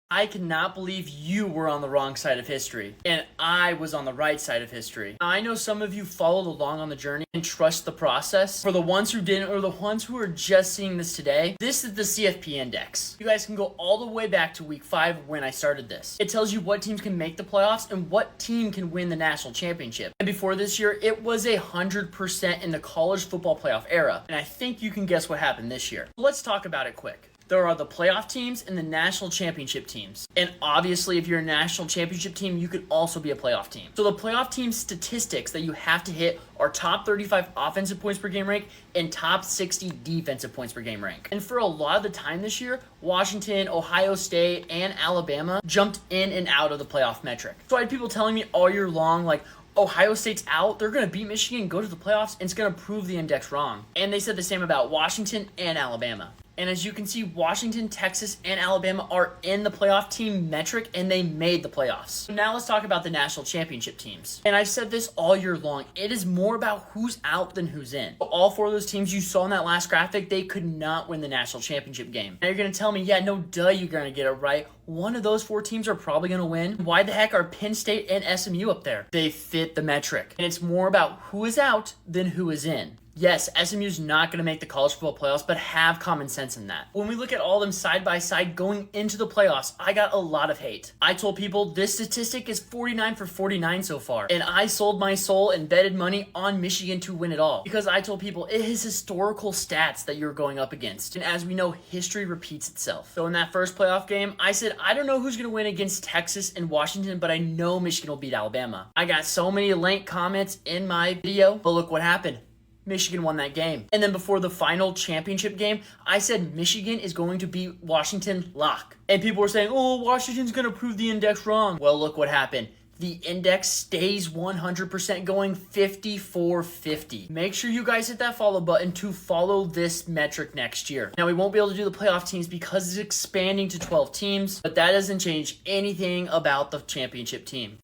I cannot believe you were on the wrong side of history, and I was on the right side of history. I know some of you followed along on the journey and trust the process. For the ones who didn't, or the ones who are just seeing this today, this is the CFP Index. You guys can go all the way back to week 5 when I started this. It tells you what teams can make the playoffs and what team can win the national championship. And before this year, it was 100% in the college football playoff era. And I think you can guess what happened this year. Let's talk about it quick. There are the playoff teams and the national championship teams. And obviously, if you're a national championship team, you could also be a playoff team. So the playoff team statistics that you have to hit are top 35 offensive points per game rank and top 60 defensive points per game rank. And for a lot of the time this year, Washington, Ohio State, and Alabama jumped in and out of the playoff metric. So I had people telling me all year long, like, Ohio State's out, they're going to beat Michigan, go to the playoffs, and it's going to prove the index wrong. And they said the same about Washington and Alabama. And as you can see, Washington, Texas, and Alabama are in the playoff team metric, and they made the playoffs. So now let's talk about the national championship teams. And I've said this all year long. It is more about who's out than who's in. All 4 of those teams you saw in that last graphic, they could not win the national championship game. Now you're going to tell me, yeah, no duh, you're going to get it right. One of those 4 teams are probably going to win. Why the heck are Penn State and SMU up there? They fit the metric. And it's more about who is out than who is in. Yes, SMU's not going to make the college football playoffs, but have common sense in that. When we look at all of them side by side going into the playoffs, I got a lot of hate. I told people this statistic is 49 for 49 so far, and I sold my soul and betted money on Michigan to win it all because I told people it is historical stats that you're going up against. And as we know, history repeats itself. So in that first playoff game, I said, I don't know who's going to win against Texas and Washington, but I know Michigan will beat Alabama. I got so many link comments in my video, but look what happened. Michigan won that game. And then before the final championship game, I said Michigan is going to beat Washington lock. And people were saying, oh, Washington's going to prove the index wrong. Well, look what happened. The index stays 100% going 54-50. Make sure you guys hit that follow button to follow this metric next year. Now, we won't be able to do the playoff teams because it's expanding to 12 teams, but that doesn't change anything about the championship team.